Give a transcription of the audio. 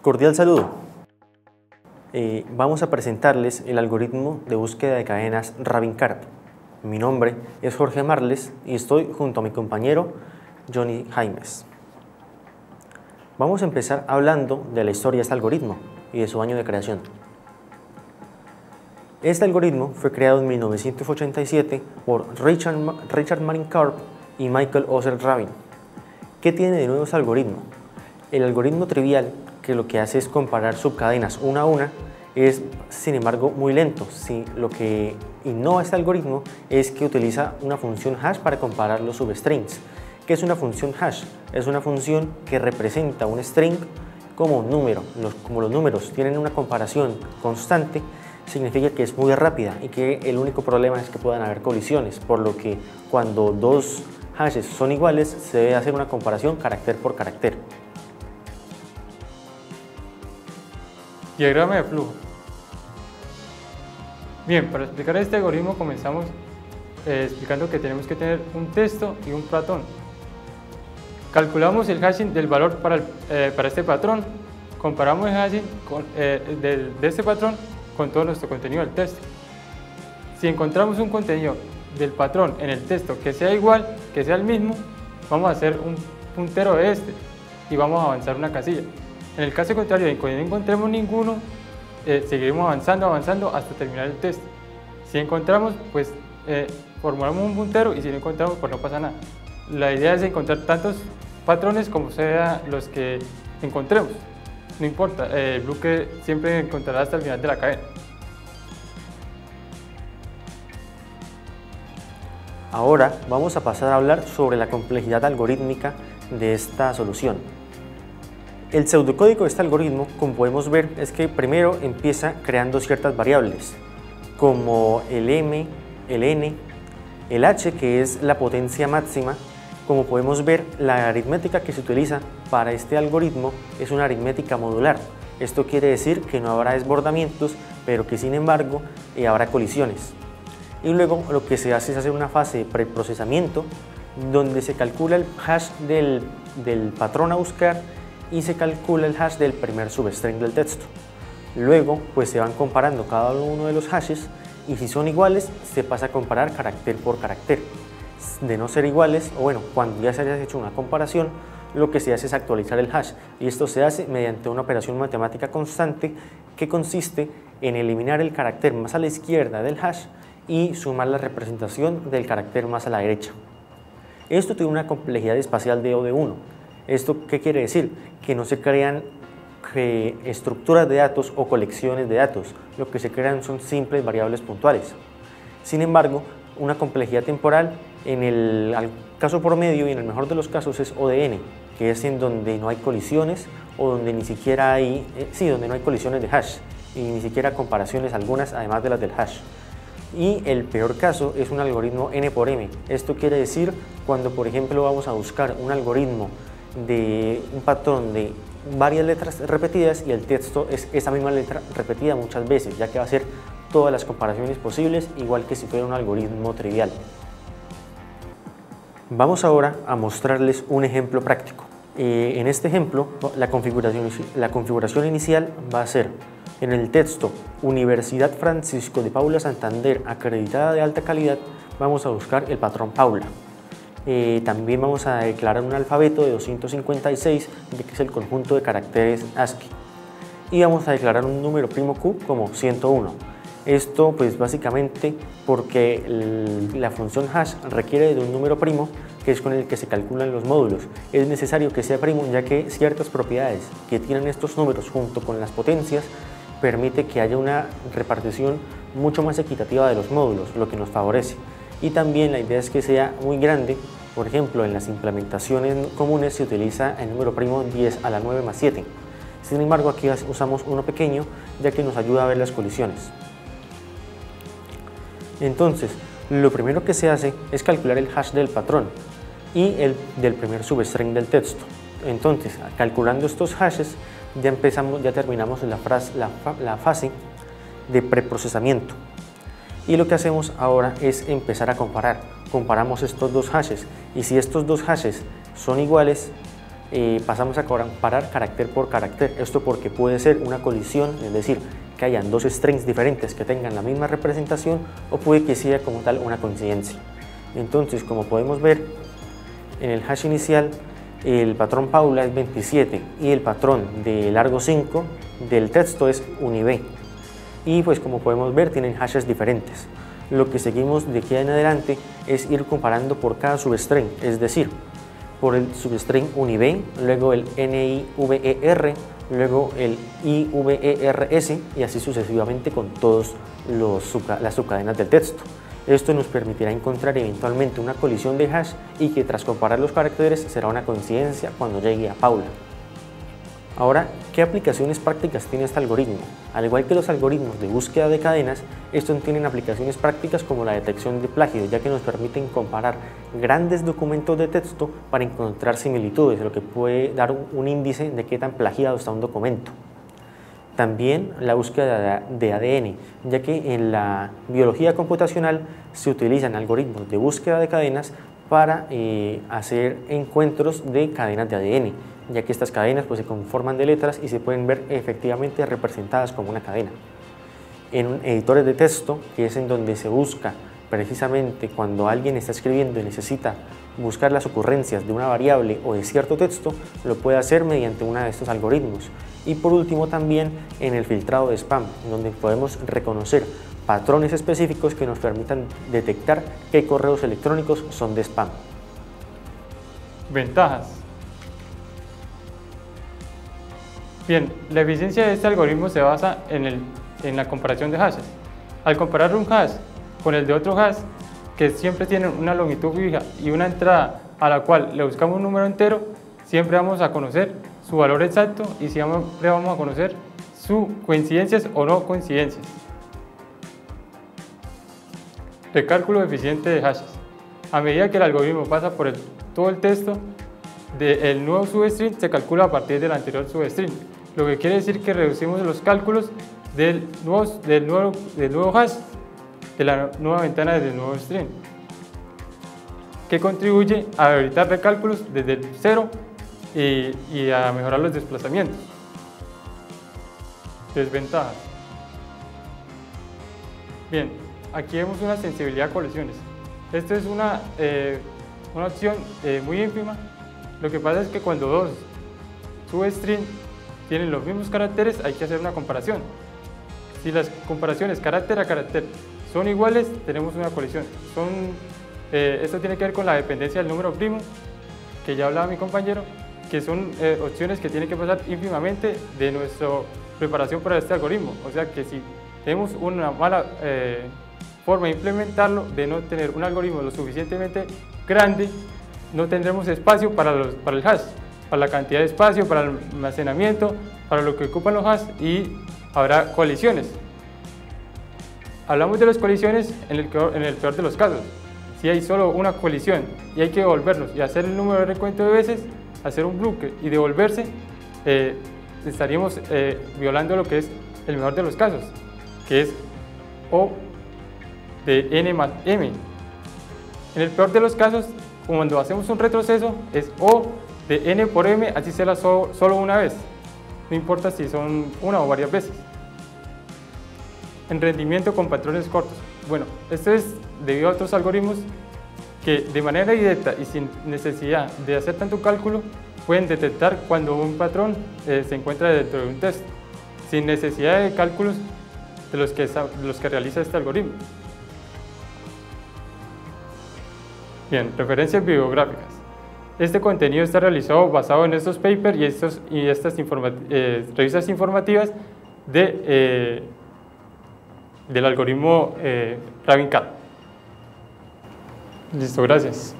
Cordial saludo. Vamos a presentarles el algoritmo de búsqueda de cadenas Rabin-Karp. Mi nombre es Jorge Marles y estoy junto a mi compañero Johnny Jaimes. Vamos a empezar hablando de la historia de este algoritmo y de su año de creación. Este algoritmo fue creado en 1987 por Richard Marin-Karp y Michael Ozer-Rabin. ¿Qué tiene de nuevo este algoritmo? El algoritmo trivial, que lo que hace es comparar subcadenas una a una, es sin embargo muy lento. Lo que innova este algoritmo es que utiliza una función hash para comparar los substrings. ¿Qué es una función hash? Es una función que representa un string como un número. Como los números tienen una comparación constante, significa que es muy rápida y que el único problema es que puedan haber colisiones, por lo que cuando dos hashes son iguales se debe hacer una comparación carácter por carácter. Diagrama de flujo. Bien, para explicar este algoritmo comenzamos explicando que tenemos que tener un texto y un patrón. Calculamos el hashing del valor para este patrón, comparamos el hashing de este patrón con todo nuestro contenido del texto. Si encontramos un contenido del patrón en el texto que sea igual, que sea el mismo, vamos a hacer un puntero de este y vamos a avanzar una casilla. En el caso contrario, de que no encontremos ninguno, seguiremos avanzando hasta terminar el texto. Si encontramos, pues formulamos un puntero, y si no encontramos, pues no pasa nada. La idea es encontrar tantos patrones como sean los que encontremos. No importa, el bloque siempre encontrará hasta el final de la cadena. Ahora vamos a pasar a hablar sobre la complejidad algorítmica de esta solución. El pseudocódigo de este algoritmo, como podemos ver, es que primero empieza creando ciertas variables, como el m, el n, el h, que es la potencia máxima. Como podemos ver, la aritmética que se utiliza para este algoritmo es una aritmética modular. Esto quiere decir que no habrá desbordamientos, pero que sin embargo habrá colisiones. Y luego lo que se hace es hacer una fase de preprocesamiento, donde se calcula el hash del patrón a buscar y se calcula el hash del primer substring del texto. Luego pues se van comparando cada uno de los hashes, y si son iguales se pasa a comparar carácter por carácter. De no ser iguales, o bueno, cuando ya se haya hecho una comparación, lo que se hace es actualizar el hash, y esto se hace mediante una operación matemática constante que consiste en eliminar el carácter más a la izquierda del hash y sumar la representación del carácter más a la derecha. Esto tiene una complejidad espacial de O de 1. ¿Esto qué quiere decir? Que no se crean estructuras de datos o colecciones de datos, lo que se crean son simples variables puntuales. Sin embargo, una complejidad temporal en el caso promedio y en el mejor de los casos es O de n, que es en donde no hay colisiones o donde ni siquiera hay, donde no hay colisiones de hash y ni siquiera comparaciones algunas además de las del hash. Y el peor caso es un algoritmo n por m. Esto quiere decir cuando, por ejemplo, vamos a buscar un algoritmo de un patrón de varias letras repetidas y el texto es esa misma letra repetida muchas veces, ya que va a hacer todas las comparaciones posibles, igual que si fuera un algoritmo trivial. Vamos ahora a mostrarles un ejemplo práctico. En este ejemplo, la configuración inicial va a ser en el texto Universidad Francisco de Paula Santander acreditada de alta calidad. Vamos a buscar el patrón Paula. También vamos a declarar un alfabeto de 256, que es el conjunto de caracteres ASCII, y vamos a declarar un número primo Q como 101. Esto pues básicamente porque la función hash requiere de un número primo, que es con el que se calculan los módulos. Es necesario que sea primo, ya que ciertas propiedades que tienen estos números junto con las potencias permite que haya una repartición mucho más equitativa de los módulos, lo que nos favorece. Y también la idea es que sea muy grande. Por ejemplo, en las implementaciones comunes se utiliza el número primo 10 a la 9 más 7. Sin embargo, aquí usamos uno pequeño, ya que nos ayuda a ver las colisiones. Entonces, lo primero que se hace es calcular el hash del patrón y el del primer substring del texto. Entonces, calculando estos hashes, ya terminamos la fase de preprocesamiento. Y lo que hacemos ahora es empezar a comparar. Comparamos estos dos hashes, y si estos dos hashes son iguales, pasamos a comparar carácter por carácter. Esto porque puede ser una colisión, es decir, que hayan dos strings diferentes que tengan la misma representación, o puede que sea como tal una coincidencia. Entonces, como podemos ver en el hash inicial, el patrón Paula es 27 y el patrón de largo 5 del texto es UNIB. Y pues como podemos ver tienen hashes diferentes. Lo que seguimos de aquí en adelante es ir comparando por cada substring, es decir, por el substring UNIB, luego el NIVER, luego el IVERS y así sucesivamente con todas las subcadenas del texto. Esto nos permitirá encontrar eventualmente una colisión de hash y que tras comparar los caracteres será una coincidencia cuando llegue a Paula. Ahora, ¿qué aplicaciones prácticas tiene este algoritmo? Al igual que los algoritmos de búsqueda de cadenas, estos tienen aplicaciones prácticas como la detección de plagio, ya que nos permiten comparar grandes documentos de texto para encontrar similitudes, lo que puede dar un índice de qué tan plagiado está un documento. También la búsqueda de ADN, ya que en la biología computacional se utilizan algoritmos de búsqueda de cadenas para hacer encuentros de cadenas de ADN, ya que estas cadenas pues, se conforman de letras y se pueden ver efectivamente representadas como una cadena. En editores de texto, que es en donde se busca precisamente cuando alguien está escribiendo y necesita buscar las ocurrencias de una variable o de cierto texto, lo puede hacer mediante uno de estos algoritmos. Y por último también en el filtrado de spam, donde podemos reconocer patrones específicos que nos permitan detectar qué correos electrónicos son de spam. Ventajas. Bien, la eficiencia de este algoritmo se basa en la comparación de hashes. Al comparar un hash con el de otro hash, que siempre tienen una longitud fija y una entrada a la cual le buscamos un número entero, siempre vamos a conocer su valor exacto y siempre vamos a conocer sus coincidencias o no coincidencias. Recálculo eficiente de hashes. A medida que el algoritmo pasa por todo el texto, el nuevo substring se calcula a partir del anterior substring, lo que quiere decir que reducimos los cálculos del nuevo hash, de la nueva ventana del nuevo string, que contribuye a evitar recálculos desde el cero y a mejorar los desplazamientos. Desventajas. Bien, aquí vemos una sensibilidad a colisiones. Esto es una opción muy ínfima. Lo que pasa es que cuando dos substrings tienen los mismos caracteres, hay que hacer una comparación. Si las comparaciones carácter a carácter son iguales, tenemos una colisión. Esto tiene que ver con la dependencia del número primo, que ya hablaba mi compañero, que son opciones que tienen que pasar ínfimamente de nuestra preparación para este algoritmo. O sea que si tenemos una mala forma de implementarlo, de no tener un algoritmo lo suficientemente grande, no tendremos espacio para el hash, para la cantidad de espacio, para el almacenamiento, para lo que ocupan los hashes y habrá colisiones. Hablamos de las colisiones en el peor de los casos. Si hay solo una colisión y hay que devolvernos y hacer el número de recuento de veces, hacer un bloque y devolverse, estaríamos violando lo que es el mejor de los casos, que es O de n más m. En el peor de los casos, cuando hacemos un retroceso, es O de n por m, así será solo una vez, no importa si son una o varias veces. En rendimiento con patrones cortos. Bueno, esto es debido a otros algoritmos que de manera directa y sin necesidad de hacer tanto cálculo pueden detectar cuando un patrón se encuentra dentro de un texto, sin necesidad de cálculos de los que realiza este algoritmo. Bien, referencias bibliográficas. Este contenido está realizado basado en estos papers y estas revistas informativas del algoritmo Rabin-Cat. Listo, gracias.